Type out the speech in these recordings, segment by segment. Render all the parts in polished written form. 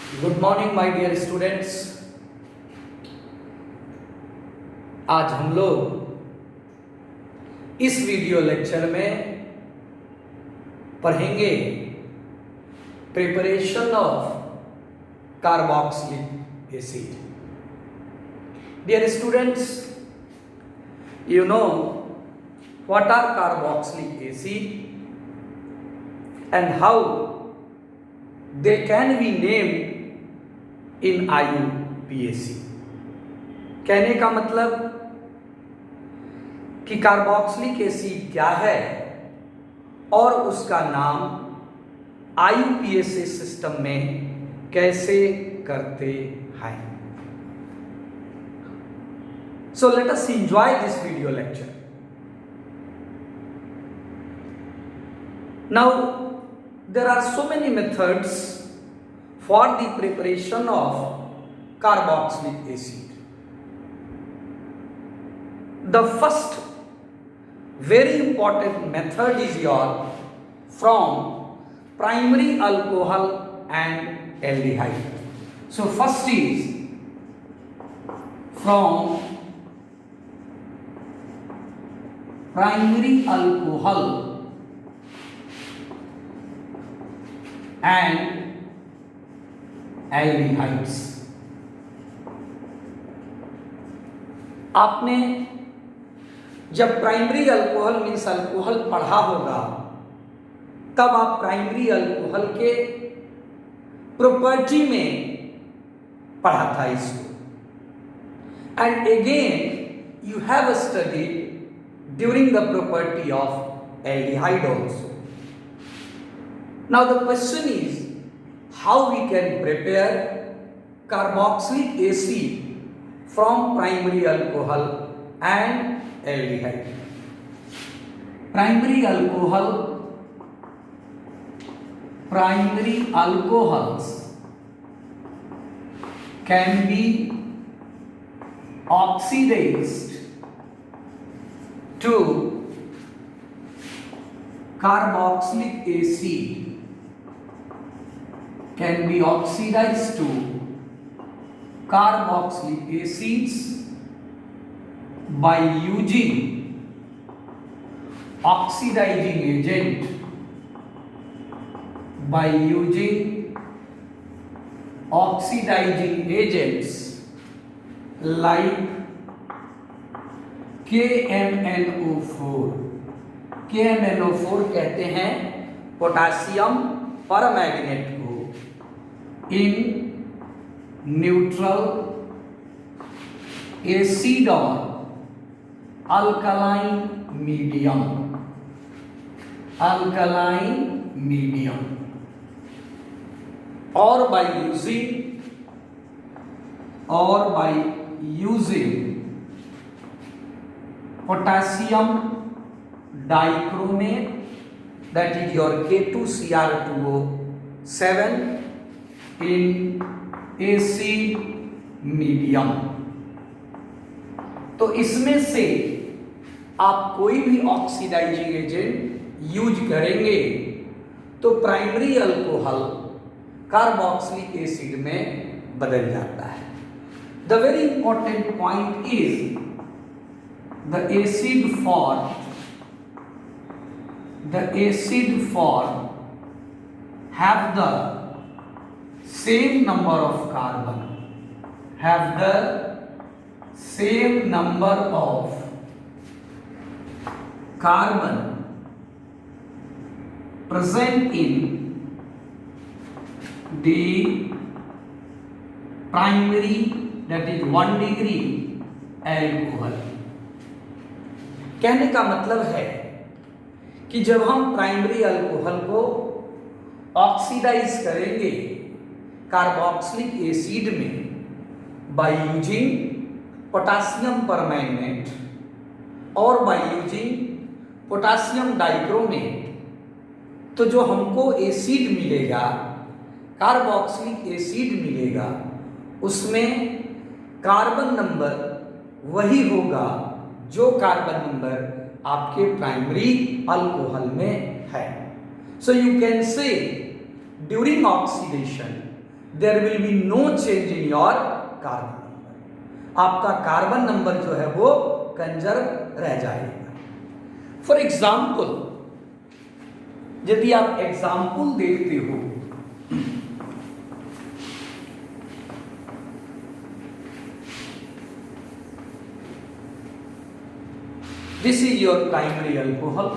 Good morning my dear students. आज हम लोग इस वीडियो लेक्चर में पढ़ेंगे preparation of carboxylic acid. Dear students, you know what are carboxylic acid and how they can be named in IUPAC। कहने का मतलब कि कार्बोक्सिलिक एसिड क्या है और उसका नाम IUPAC सिस्टम में कैसे करते हैं। So let us enjoy this video lecture. Now there are so many methods for the preparation of carboxylic acid. The first very important method is your from primary alcohol and aldehyde. So first is from primary alcohol and aldehydes। आपने जब primary alcohol means alcohol पढ़ा होगा तब आप primary alcohol के property में पढ़ा था इसको, and again you have studied during the property of aldehyde also. Now the question is how we can prepare carboxylic acid from primary alcohol and aldehyde. Primary alcohols can be oxidized to carboxylic acid, can be oxidized to carboxylic acids by using oxidizing agent, by using oxidizing agents like KMnO4। KMnO4 कहते हैं potassium permanganate को in neutral acid और alkaline medium और by using potassium dichromate, that is your K2Cr2O7 in acid medium। तो इसमें से आप कोई भी ऑक्सीडाइजिंग एजेंट यूज करेंगे तो प्राइमरी अल्कोहल कार्बोक्सिलिक एसिड में बदल जाता है। The very important point is the acid form have the same number of carbon, present in the primary, that is 1 degree alcohol। कहने का मतलब है कि जब हम प्राइमरी अल्कोहल को ऑक्सीडाइज करेंगे कार्बोक्सिलिक एसिड में बाय यूजिंग पोटासियम परमैंगनेट और बाय यूजिंग पोटासियम डाइक्रोमेट, तो जो हमको एसिड मिलेगा, कार्बोक्सिलिक एसिड मिलेगा, उसमें कार्बन नंबर वही होगा जो कार्बन नंबर आपके प्राइमरी अल्कोहल में है। So you can say during oxidation there will be no change in your carbon number. आपका कार्बन नंबर जो है वो कंजर्व रह जाएगा। फॉर एग्जाम्पल, यदि आप एग्जाम्पल देखते हो, this is your primary alcohol,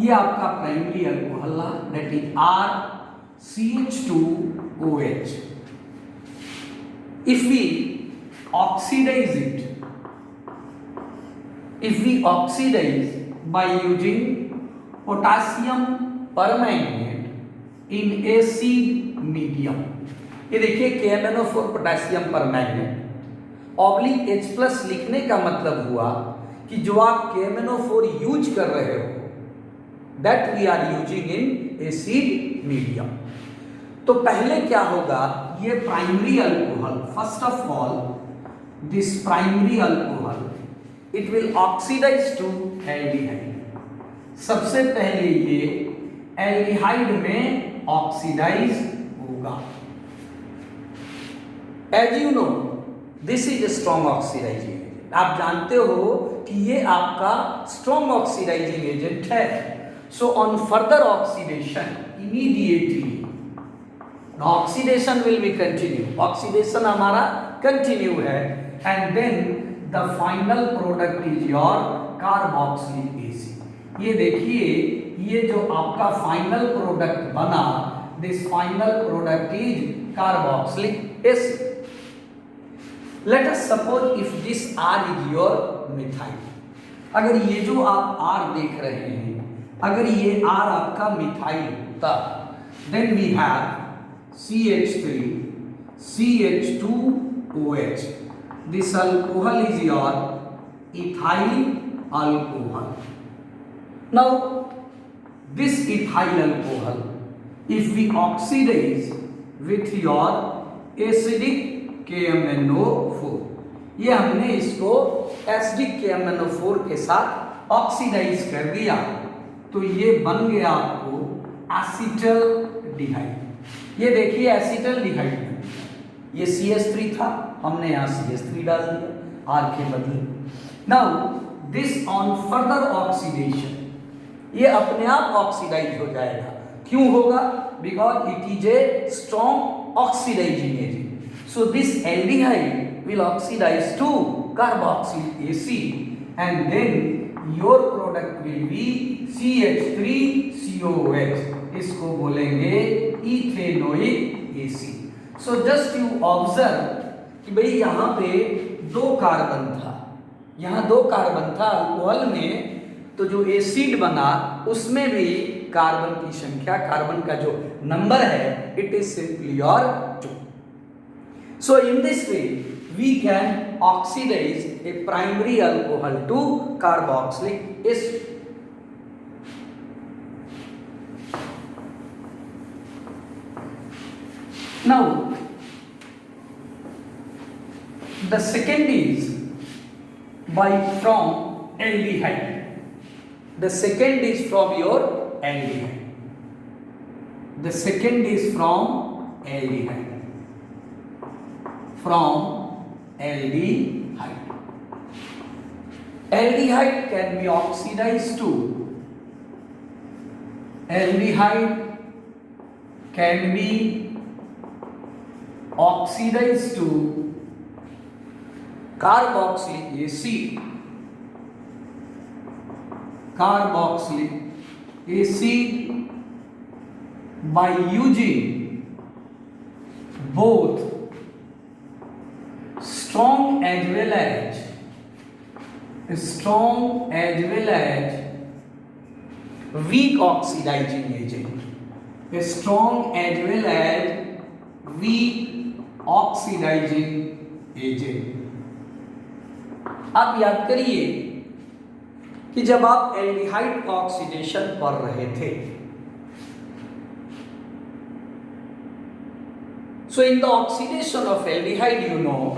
ये आपका primary alcohol that is RCH2OH। if we oxidize it, if we oxidize by using potassium permanganate in acid medium, ये देखिए KMnO4 potassium permanganate oblique H+ लिखने का मतलब हुआ कि जो आप KMnO4 यूज कर रहे हो that we are using in acid medium. तो पहले क्या होगा, ये primary alcohol, first of all this primary alcohol it will oxidise to aldehyde. सबसे पहले ये एल्डिहाइड में ऑक्सीडाइज होगा। As you know this is a strong oxidising agent. आप जानते हो कि ये आपका स्ट्रॉन्ग ऑक्सीडाइजिंग एजेंट है। So on further oxidation immediately the oxidation will be continue, oxidation हमारा कंटिन्यू है, and then the final product is your carboxylic acid। ये देखिए, ये जो आपका फाइनल प्रोडक्ट बना, this final product is carboxylic acid। Let us suppose if this R is your methyl, अगर ये जो आप R देख रहे हैं, अगर ये R आपका मिथाइल होता, then we have CH3 CH2OH। this alcohol is your ethyl alcohol। now this ethyl alcohol if we oxidize with your acidic KMnO4, ये हमने इसको एसिडिक KMnO4 के साथ ऑक्सीडाइज कर दिया, तो ये बन गया आपको एसिटल्डिहाइड। ये देखिए एसिटल्डिहाइड, ये CH3 था, हमने यहाँ CH3 डाल दिया R के बदले। Now this on further oxidation, ये अपने आप ऑक्सीडाइज हो जाएगा। क्यों होगा? Because it is a strong oxidising agent. So this aldehyde will oxidise to carboxylic acid and then your product will be CH3COOH। इसको बोलेंगे ethanoic acid. So just you observe कि भाई यहाँ पे 2 कार्बन था, यहाँ 2 कार्बन था अल्कोहल में, तो जो एसिड बना उसमें भी कार्बन की संख्या, कार्बन का जो नंबर है इट इज सिंपली और 2। So in this way we can oxidise a primary alcohol to carboxylic acid. Now, the second is from aldehyde. The second is from your aldehyde. The second is from aldehyde. From aldehyde. Aldehyde can be oxidized to. Aldehyde can be oxidized to carboxylic acid, carboxylic acid by using both strong as well as weak oxidizing agent, a strong as well as weak oxidising agent. आप याद करिए कि जब आप aldehyde का oxidation पढ़ रहे थे, so in the oxidation of aldehyde you know,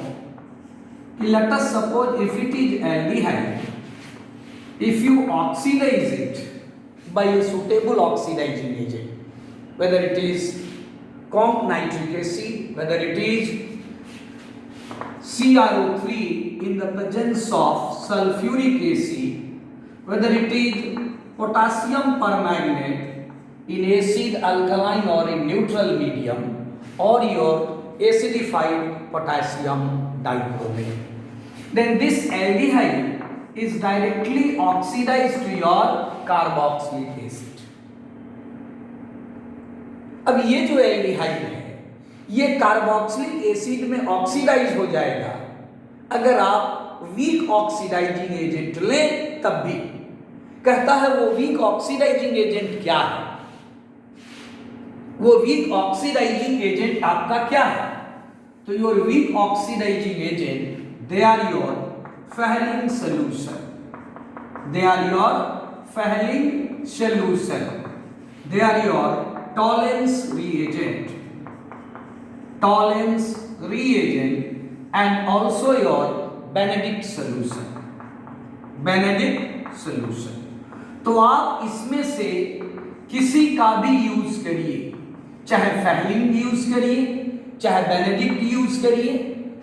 let us suppose if it is aldehyde, if you oxidize it by a suitable oxidizing agent, whether it is comp nitric acid, whether it is CrO3 in the presence of sulfuric acid, whether it is potassium permanganate in acid, alkaline or in neutral medium, or your acidified potassium dichromate, then this aldehyde is directly oxidized to your carboxylic acid. अब ये जो aldehyde है ये carboxylic acid में oxidise हो जाएगा अगर आप वीक ऑक्सीडाइजिंग एजेंट लें तब भी। कहता है वो वीक ऑक्सीडाइजिंग एजेंट क्या है, वो वीक ऑक्सीडाइजिंग एजेंट आपका क्या है? तो your weak oxidising agent they are your Fehling solution, they are your Fehling solution, they are your Tollens reagent and also your Benedict solution, Benedict solution। तो आप इसमें से किसी का भी यूज करिए, चाहे फेहलिंग यूज करिए, चाहे बेनेडिक्ट यूज करिए,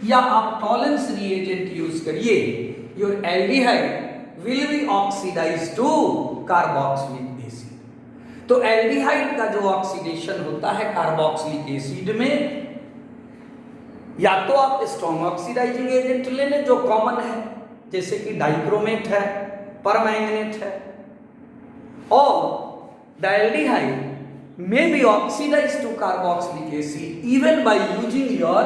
या आप टॉलेंस रिएजेंट यूज करिए, your aldehyde will be oxidise to carboxylic acid. तो एल्डिहाइड का जो ऑक्सीडेशन होता है कार्बोक्सिलिक एसिड में, या तो आप स्ट्रॉन्ग ऑक्सीडाइजिंग एजेंट ले लें जो कॉमन है, जैसे कि डाइक्रोमेट है, परमैंगनेट है, और the aldehyde may be oxidized to carboxylic acid even by using your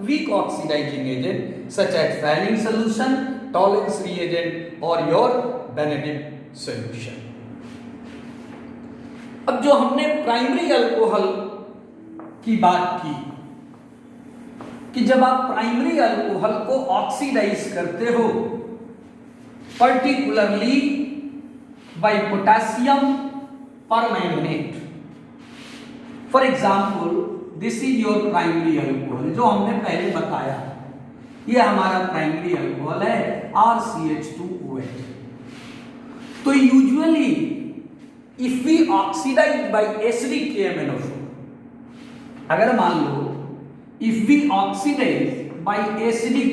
weak oxidizing agent such as Fehling solution, Tollens reagent or your Benedict solution। अब जो हमने प्राइमरी अल्कोहल की बात की कि जब आप प्राइमरी अल्कोहल को ऑक्सीडाइज करते हो particularly by potassium permanganate, for example this is your primary alcohol, जो हमने पहले बताया ये हमारा प्राइमरी अल्कोहल है RCH2OH। तो usually if we oxidise by acidic KMnO4, अगर मान लो if we oxidise by acidic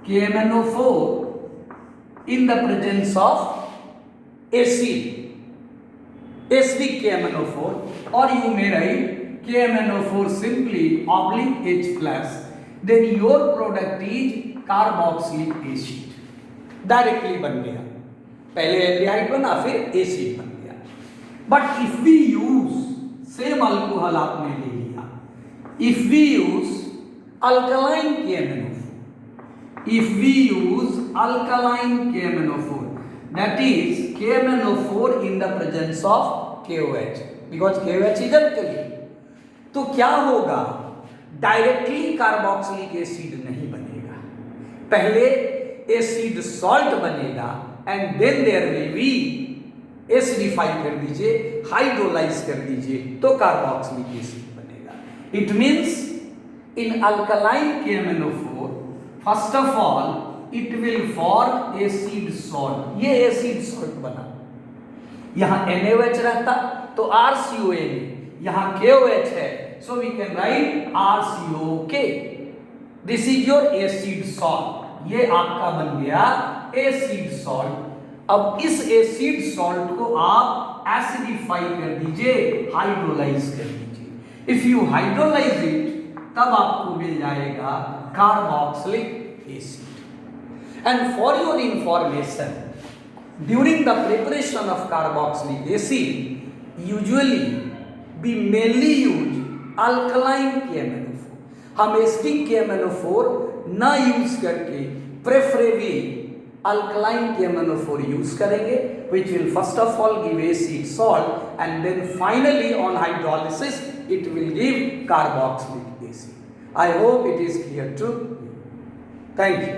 KMnO4 in the presence of acidic KMnO4, or you may write KMnO4 simply oblique H plus, then your product is carboxylic acid, directly बन गया, पहले aldehyde बना फिर acid बन गया। But if we use same alcohol आपने ले लिया, if we use alkaline KMnO4, if we use alkaline KMnO4, that is KMnO4 in the presence of KOH, because KOH is alkali, तो क्या होगा, डायरेक्टली कार्बोक्सिलिक एसिड नहीं बनेगा, पहले acid salt बनेगा and then there will be acidify कर दीजिए, hydrolyse कर दीजिए तो कार्बोक्सिलिक एसिड बनेगा। It means in alkaline KMnO4 first of all it will form acid salt, ये एसिड सॉल्ट बना, यहां NaOH रहता तो RCOA, यहां KOH है, so we can write RCOK, this is your acid salt, ये आपका बन गया एसिड सॉल्ट। अब इस एसिड सॉल्ट को आप एसिडिफाई कर दीजिए, हाइड्रोलाइज कर दीजिए। इफ यू हाइड्रोलाइज इट तब आपको मिल जाएगा carboxylic acid. And for your information, during the preparation of carboxylic acid usually we mainly use alkaline KMnO4। हम एसिडिक KMnO4 ना यूज करके प्रेफरेबली अल्कलाइन KMnO4 यूज करेंगे, which will first of all give acid salt and then finally on hydrolysis it will give carboxylic acid. I hope it is clear to you. Thank you.